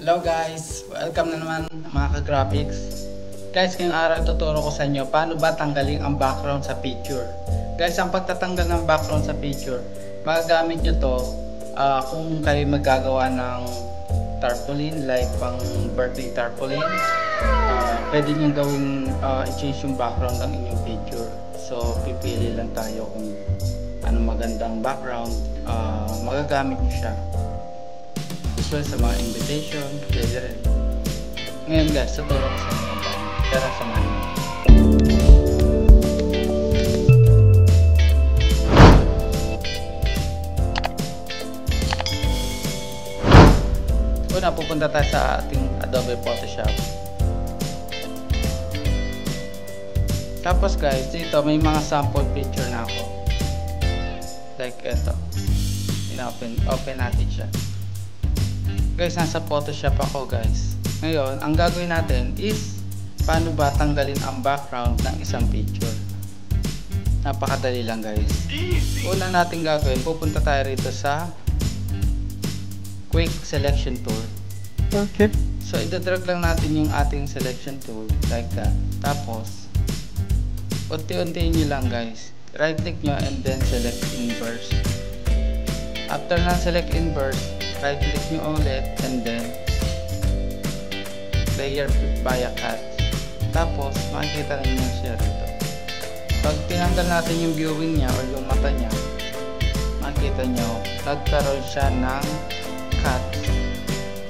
Hello guys! Welcome na naman mga ka-graphics. Guys, ngayong araw tuturo ko sa inyo paano ba tanggalin ang background sa picture. Guys, ang pagtatanggal ng background sa picture, magagamit nyo to kung kayo magagawa ng tarpaulin, like pang birthday tarpaulin. Pwede nyo gawin i-change yung background ng inyong picture. So, pipili lang tayo kung ano magandang background. Magagamit nyo siya. Sa mga invitation, pwede rin. Ngayon guys, tuturo ko sa inyo. Tara, samahan nyo. Una, pupunta tayo sa ating Adobe Photoshop. Tapos guys, dito may mga sample picture na ako. Like ito. Open natin siya. Guys, nasa Photoshop ako guys. Ngayon, ang gagawin natin is paano ba tanggalin ang background ng isang picture. Napakadali lang guys. Una natin gagawin, pupunta tayo rito sa Quick Selection Tool. Okay. So, itadrag lang natin yung ating selection tool like that. Tapos, unti-untiin nyo lang guys. Right click nyo and then select inverse. After na select inverse, right click nyo ulit and then layer via cut. Tapos makikita ninyo siya rito. Pag tinanggal natin yung viewing niya o yung mata niya, makikita nyo nagkaroon siya ng cut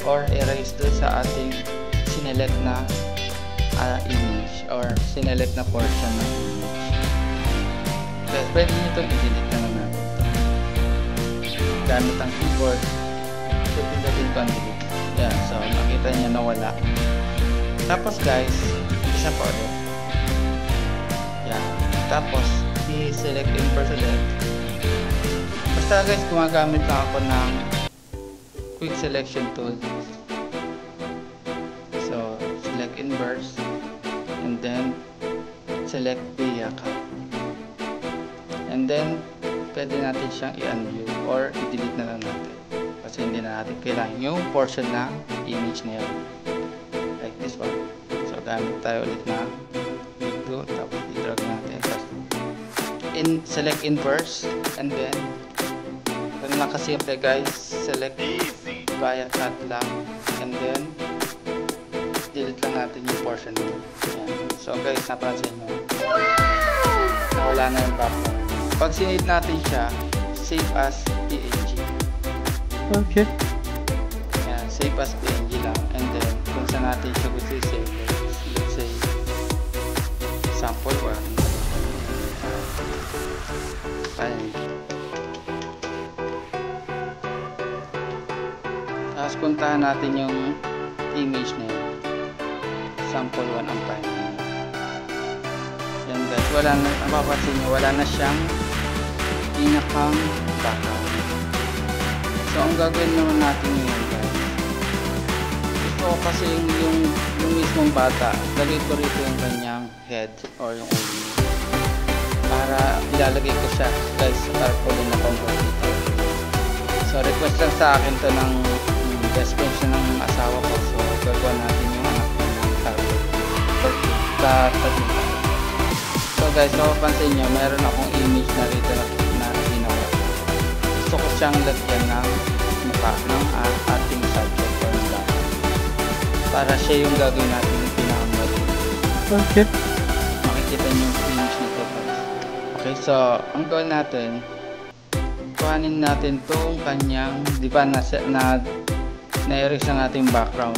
or erase doon sa ating sinelect na image or sinelect na portion ng image. Guys, pwede nyo itong i-delete na naman gamit ang keyboard. Pindutin ko ang delete. Yan, so makita niya na wala. Tapos guys, isa pa ulit. Yan. Tapos i-select inverse ulit. Basta guys, gumagamit lang ako ng quick selection tool. So select inverse and then select via cut. And then pwede natin siyang i-undo or i-delete na lang natin. Kasi hindi na natin kailangan yung portion ng image na yun. Like this one. So, gamit tayo ulit na ito. Tapos, i-drag natin. Tapos, select inverse. And then, ganun lang kasimple guys. Select via cut lang. And then, delete lang natin yung portion nyo. So, guys, napansin nyo. Nawala na yung background. Pag sinave natin siya, save as PNG. Okay. Yan, save as PNG lang. And then, kung saan natin siya gusto i-save, let's say, sample 1. Fine. Tapos, puntahan natin yung image na yun. Sample 1 ang file. Yan guys, wala na, mapapansin nyo, wala na siyang pinakang background. So, ang gagawin naman natin ngayon guys, gusto ko kasi yung mismong bata, lagay ko rito yung kanyang head or yung ulo para ilalagay ko siya guys sa tarpaulin na compositor. So, request lang sa akin to ng best friend siya ng asawa ko. So, gagawa natin yung anak ko ng tarpaulin. So guys, mapapansin nyo, meron akong image na rito na ginawa. Gusto ko siyang lagyan ng mukha ng ating subject or lang. Para siya yung gagawin natin yung pinakamali. Okay. Makikita nyo yung image nito guys. Okay, so ang gawin natin, kuhanin natin itong kanyang, di ba na-erase ang ating background.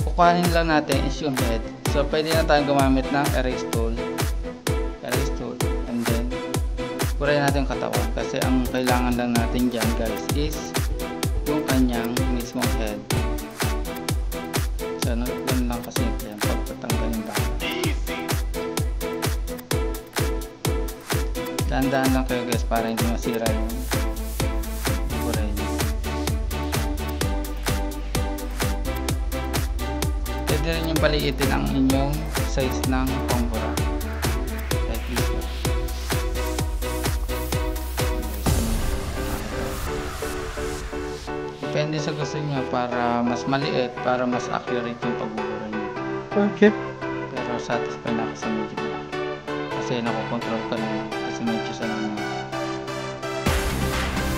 Kuhanin lang natin is yung head. So pwede na tayong gumamit ng erase tool. And then purahin natin yung katawan kasi ang kailangan lang natin dyan guys is yung kanyang mismong head. So ganun lang kasi yan pagtatanggal yung background. Dahan-dahan lang kayo guys para hindi masira yung purahin nyo. Pwede rin yung paliitin ang inyong size ng pambura. Like this one. Depende sa gusto niya para mas maliit, para mas accurate yung pagbubura niya. Okay. Pero satisfied na ako sa medyo malaki. Kasi nakokontrol ko na kasi medyo sa naman.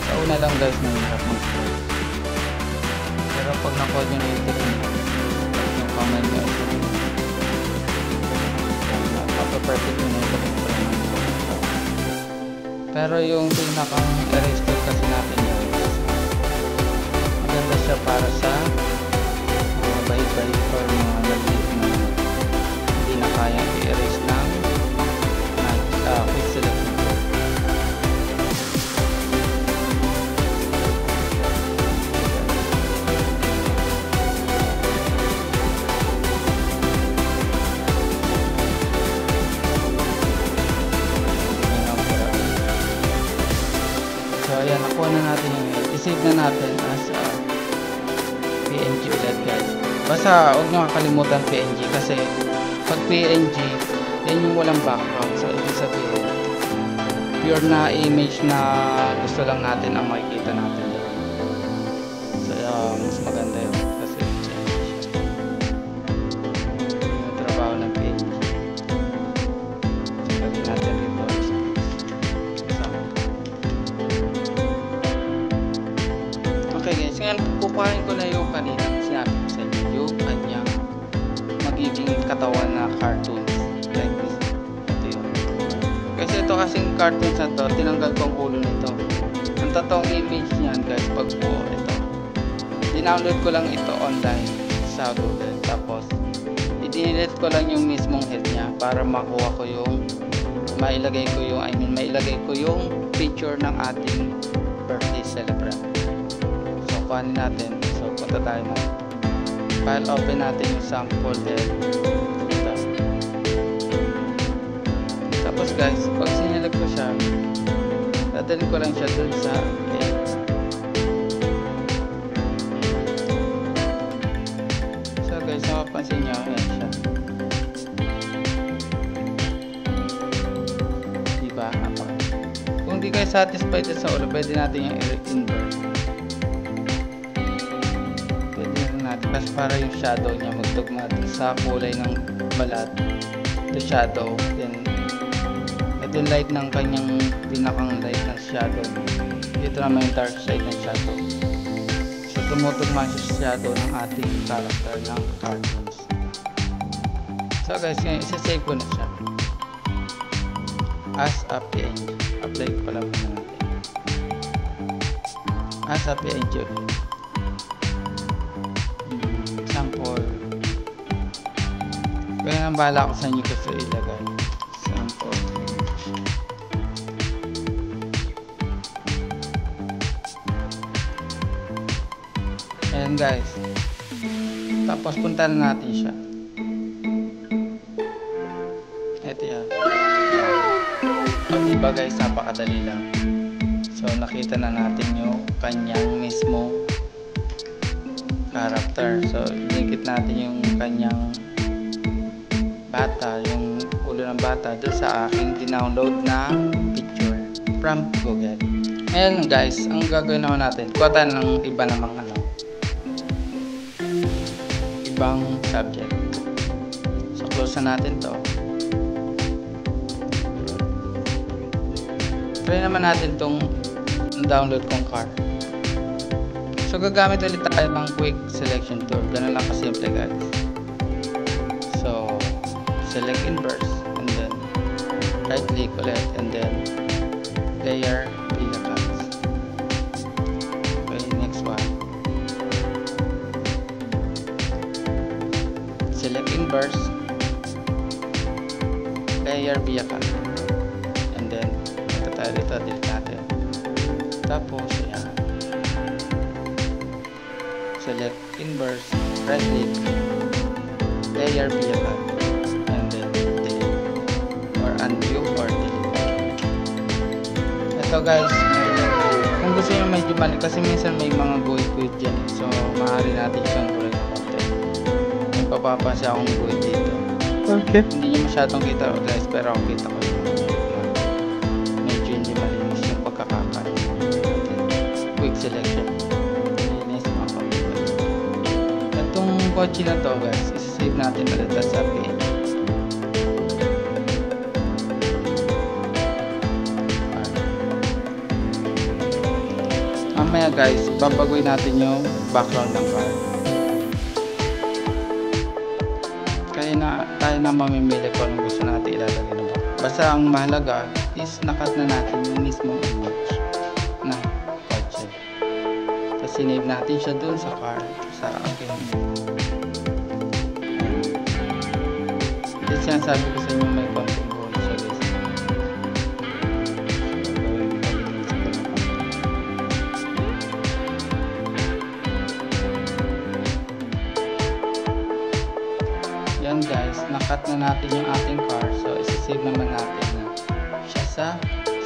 Sa una lang guys, nahihirap mag-scroll. Pero pag na-coordinated yung kamay niya ito, perfect mo na ito. Pero yung pinakang erase tool kasi natin yun, maganda siya para sa mga bahid-bahid or mga nag-leave na hindi na kayang i-erase ng quick selection tool. So ayan, nakuha na natin yung i-save na natin as PNG ulit guys. Basta huwag nyo kakalimutan PNG kasi pag PNG, yan yung walang background. So ibig sabihin, pure na image na gusto lang natin ang makikita natin doon. So mas maganda yun kasi yung trabaho ng PNG. So lagyan natin dito. Okay guys, ngayon kukuhain ko na yung kanina sinabi ko sa inyo, yung kanyang magiging katawan na cartoons like this. Ito yun. Kasi ito kasing cartoons na to, tinanggal ko ang ulo nito. Ang totoong image niyan guys, pag buo ito, dinownload ko lang ito online sa Google, tapos i-delete ko lang yung mismong head niya para makuha ko yung mailagay ko yung picture ng ating birthday celebrant. So kuhanin natin, so punta tayo na file, open natin yung sample head ito. Tapos guys, pag sinilip ko siya, dadalhin ko lang siya dun sa head. So guys, mapapansin nyo, ayan siya, diba? Kung di kayo satisfied sa ulo, pwede natin yung invert. Kasi para yung shadow niya magtugma sa kulay ng balat, the shadow, then ito yung light ng kanyang pinakang light ng shadow, dito naman yung dark side ng shadow. So tumutugma siya sa shadow ng ating character ng cartoons. So guys, ngayon isa-save ko na siya as a PNG. Apply ko pala muna natin as a PNG. Kaya nang bahala ko sa inyo gusto ilagay sample. Ayan guys, tapos punta na natin siya. Ito yan. O diba guys, napakadali lang. So nakita na natin yung kanyang mismo character. So inikit natin yung kanyang bata, yung ulo ng bata doon sa aking dinownload na picture from Google. Ayan guys, ang gagawin naman natin, kuha tayo ng iba namang ibang subject. So close na natin to. Try naman natin tong download kong card. So gagamit ulit tayo ng quick selection tool. Ganun lang kasimple guys. So select inverse and then right click ulit and then layer via cuts. Okay, next one. Select inverse, layer via cut, and then ito tayo dito, delete natin. Tapos yan, select inverse, right click, layer via cut, undo or delete. Ito guys, kung gusto nyo medyo mali, kasi minsan may mga guhit-guhit dyan, so maaari natin siyang kulay na konti. May papapansin akong guhit dito. Okay. Hindi nyo masyadong kita guys, pero ako kita ko yun. Medyo hindi malinis yung pagkakakat. Quick selection. Linis. kotse na to guys, isasave natin ulit sa page. Mamaya guys, babaguhin natin yung background ng car. Tayo na mamimili kung anong gusto natin ilalagay na ba. Basta ang mahalaga is nakat na natin yung mismong image na kotse. Tapos sinave natin siya dun sa car, sa akin. Kasi sinasabi ko sa inyo may konting buhay siya guys. Yan guys, nakat na natin yung ating car. So isasave naman natin na siya sa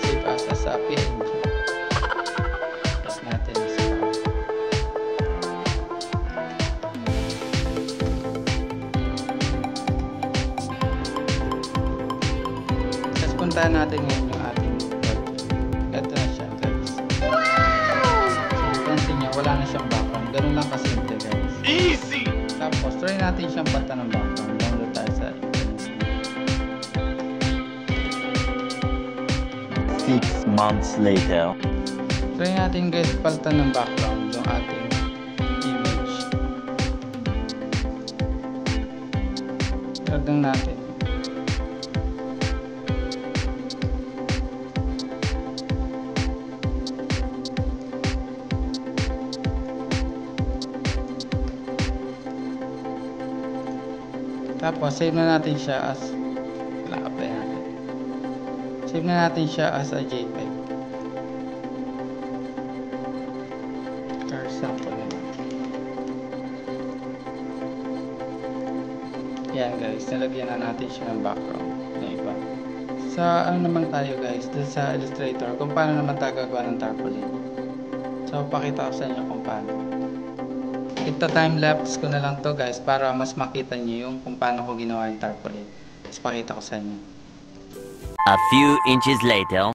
save as sa PNG. Tapos natin sa car. Tapos puntahan natin ngayon yung ating project. Ito na siya guys. So pansin nyo, wala na siyang background. Ganun lang kasimple guys. Easy! Tapos try natin siyang pata ng background. Download tayo sa 6 months later. try natin guys palitan ng background yung ating image. Drag lang natin. Tapos save na natin siya as apply natin. Save na natin siya as a JPEG. For example naman. Yan guys, nalagyan na natin siya ng background na iba. Sa ano naman tayo guys, dun sa Illustrator, kung paano naman tayo gagawa ng tarpaulin. So pakita ko sa inyo kung paano. Ito time-lapse ko na lang to guys para mas makita nyo yung kung paano ko ginawa yung tarpaulin. Tapos pakita ko sa inyo. A few inches later.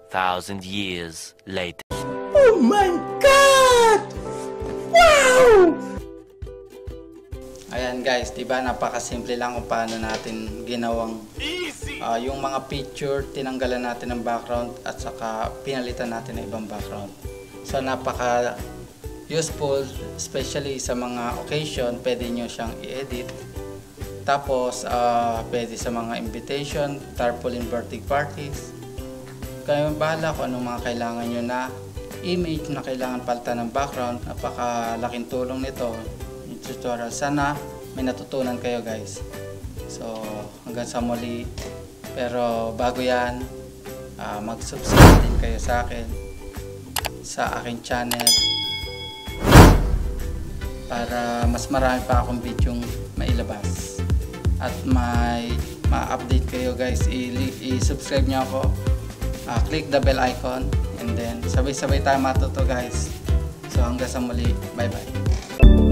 Thousand years later. Oh my God! Wow! Ayan guys, diba napakasimple lang kung paano natin ginawang yung mga picture, tinanggalan natin ng background at saka pinalitan natin ng ibang background. So napaka useful, especially sa mga occasion, pwede nyo siyang i-edit. Tapos pwede sa mga invitation, tarpaulin birthday parties. Kayo bahala kung anong mga kailangan nyo na image na kailangan palitan ng background. Napakalaking tulong nito yung tutorial. Sana may natutunan kayo guys. So hanggang sa muli. Pero bago yan, mag-subscribe din kayo sa akin, sa aking channel, para mas marami pa akong videong mailabas. At may ma-update kayo guys, i-subscribe nyo ako. Click the bell icon and And then, sabay-sabay tayo matuto guys. So hanggang sa muli, bye-bye.